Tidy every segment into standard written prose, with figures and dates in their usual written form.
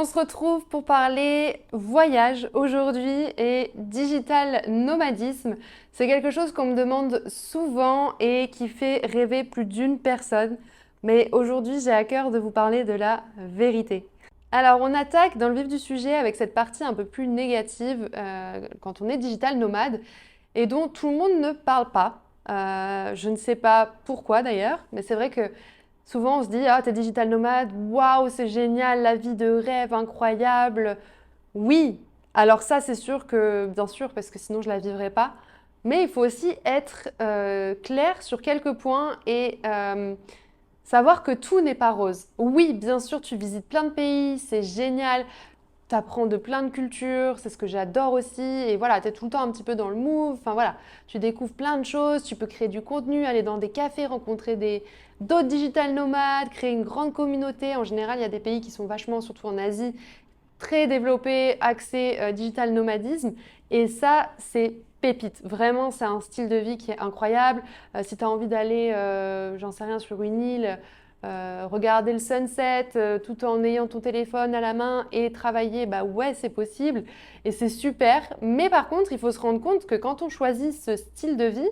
On se retrouve pour parler voyage aujourd'hui et digital nomadisme. C'est quelque chose qu'on me demande souvent et qui fait rêver plus d'une personne. Mais aujourd'hui, j'ai à cœur de vous parler de la vérité. Alors, on attaque dans le vif du sujet avec cette partie un peu plus négative quand on est digital nomade et dont tout le monde ne parle pas. Je ne sais pas pourquoi d'ailleurs, mais c'est vrai que souvent, on se dit, ah, t'es digital nomade, waouh, c'est génial, la vie de rêve, incroyable. Oui, alors ça, c'est sûr que, bien sûr, parce que sinon, je la vivrais pas. Mais il faut aussi être clair sur quelques points et savoir que tout n'est pas rose. Oui, bien sûr, tu visites plein de pays, c'est génial, tu apprends de plein de cultures, c'est ce que j'adore aussi. Et voilà, tu es tout le temps un petit peu dans le move. Enfin voilà, tu découvres plein de choses, tu peux créer du contenu, aller dans des cafés, rencontrer d'autres digital nomades, créer une grande communauté. En général, il y a des pays qui sont vachement, surtout en Asie, très développés, axés digital nomadisme. Et ça, c'est pépite. Vraiment, c'est un style de vie qui est incroyable. Si tu as envie d'aller, j'en sais rien, sur une île, regarder le sunset tout en ayant ton téléphone à la main et travailler, bah ouais, c'est possible et c'est super. Mais par contre, il faut se rendre compte que quand on choisit ce style de vie,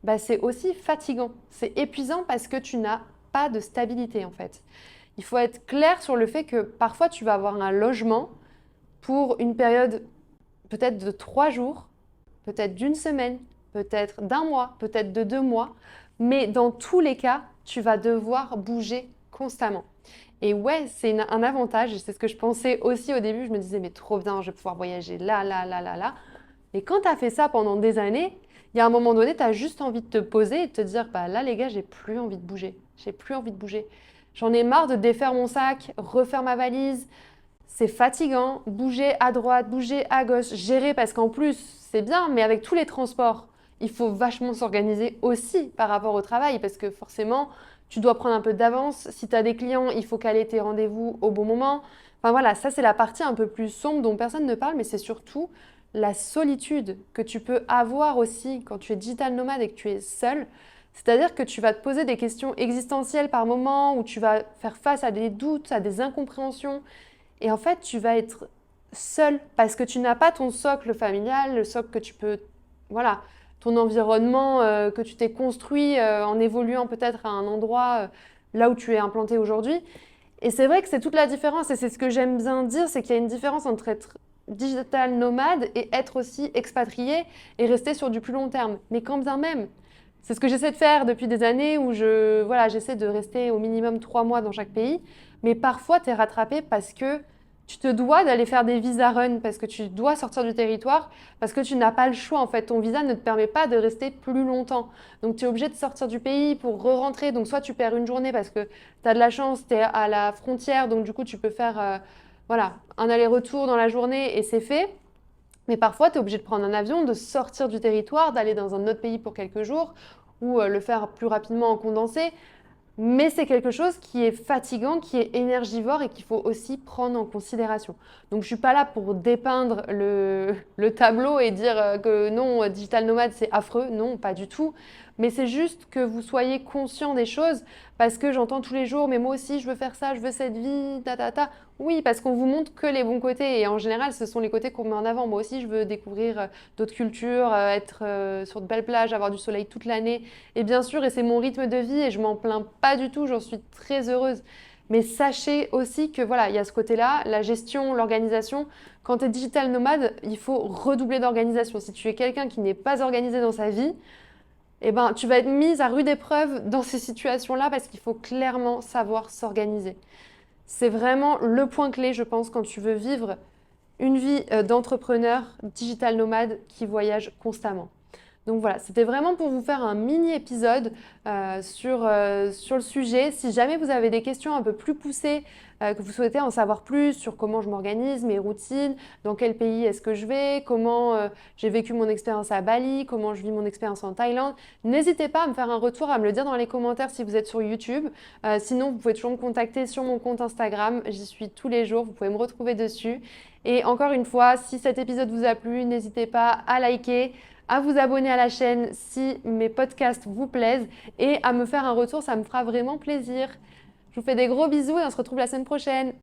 bah c'est aussi fatigant. C'est épuisant parce que tu n'as pas de stabilité en fait. Il faut être clair sur le fait que parfois tu vas avoir un logement pour une période peut-être de 3 jours, peut-être d'une semaine, peut-être d'un mois, peut-être de 2 mois, mais dans tous les cas, tu vas devoir bouger constamment. Et ouais, c'est un avantage, et c'est ce que je pensais aussi au début, je me disais, mais trop bien, je vais pouvoir voyager là, là, là, là, là. Et quand tu as fait ça pendant des années, il y a un moment donné, tu as juste envie de te poser et de te dire, bah là les gars, j'ai plus envie de bouger, j'ai plus envie de bouger. J'en ai marre de défaire mon sac, refaire ma valise, c'est fatigant, bouger à droite, bouger à gauche, gérer parce qu'en plus, c'est bien, mais avec tous les transports, il faut vachement s'organiser aussi par rapport au travail parce que forcément, tu dois prendre un peu d'avance. Si tu as des clients, il faut caler tes rendez-vous au bon moment. Enfin voilà, ça c'est la partie un peu plus sombre dont personne ne parle, mais c'est surtout la solitude que tu peux avoir aussi quand tu es digital nomade et que tu es seul. C'est-à-dire que tu vas te poser des questions existentielles par moment, où tu vas faire face à des doutes, à des incompréhensions, et en fait, tu vas être seul parce que tu n'as pas ton socle familial, le socle que tu peux, voilà, ton environnement que tu t'es construit en évoluant peut-être à un endroit là où tu es implanté aujourd'hui. Et c'est vrai que c'est toute la différence et c'est ce que j'aime bien dire, c'est qu'il y a une différence entre être digital nomade et être aussi expatrié et rester sur du plus long terme. Mais quand bien même, c'est ce que j'essaie de faire depuis des années où voilà, j'essaie de rester au minimum 3 mois dans chaque pays. Mais parfois, tu es rattrapé parce que tu te dois d'aller faire des visa run, parce que tu dois sortir du territoire, parce que tu n'as pas le choix. En fait, ton visa ne te permet pas de rester plus longtemps. Donc, tu es obligé de sortir du pays pour re-rentrer. Donc, soit tu perds une journée parce que tu as de la chance, tu es à la frontière, donc du coup, tu peux faire voilà, un aller-retour dans la journée et c'est fait. Mais parfois, tu es obligé de prendre un avion, de sortir du territoire, d'aller dans un autre pays pour quelques jours ou le faire plus rapidement en condensé. Mais c'est quelque chose qui est fatigant, qui est énergivore et qu'il faut aussi prendre en considération. Donc je ne suis pas là pour dépeindre le tableau et dire que non, digital nomade c'est affreux. Non, pas du tout. Mais c'est juste que vous soyez conscient des choses parce que j'entends tous les jours, mais moi aussi je veux faire ça, je veux cette vie, ta ta ta. Oui, parce qu'on vous montre que les bons côtés et en général ce sont les côtés qu'on met en avant. Moi aussi je veux découvrir d'autres cultures, être sur de belles plages, avoir du soleil toute l'année. Et bien sûr, et c'est mon rythme de vie et je m'en plains pas du tout, j'en suis très heureuse. Mais sachez aussi que voilà, il y a ce côté-là, la gestion, l'organisation. Quand tu es digital nomade, il faut redoubler d'organisation. Si tu es quelqu'un qui n'est pas organisé dans sa vie, eh ben, tu vas être mise à rude épreuve dans ces situations-là parce qu'il faut clairement savoir s'organiser. C'est vraiment le point clé, je pense, quand tu veux vivre une vie d'entrepreneur digital nomade qui voyage constamment. Donc voilà, c'était vraiment pour vous faire un mini épisode sur le sujet. Si jamais vous avez des questions un peu plus poussées, que vous souhaitez en savoir plus sur comment je m'organise, mes routines, dans quel pays est-ce que je vais, comment j'ai vécu mon expérience à Bali, comment je vis mon expérience en Thaïlande, n'hésitez pas à me faire un retour, à me le dire dans les commentaires si vous êtes sur YouTube. Sinon, vous pouvez toujours me contacter sur mon compte Instagram. J'y suis tous les jours, vous pouvez me retrouver dessus. Et encore une fois, si cet épisode vous a plu, n'hésitez pas à liker, à vous abonner à la chaîne si mes podcasts vous plaisent et à me faire un retour, ça me fera vraiment plaisir. Je vous fais des gros bisous et on se retrouve la semaine prochaine.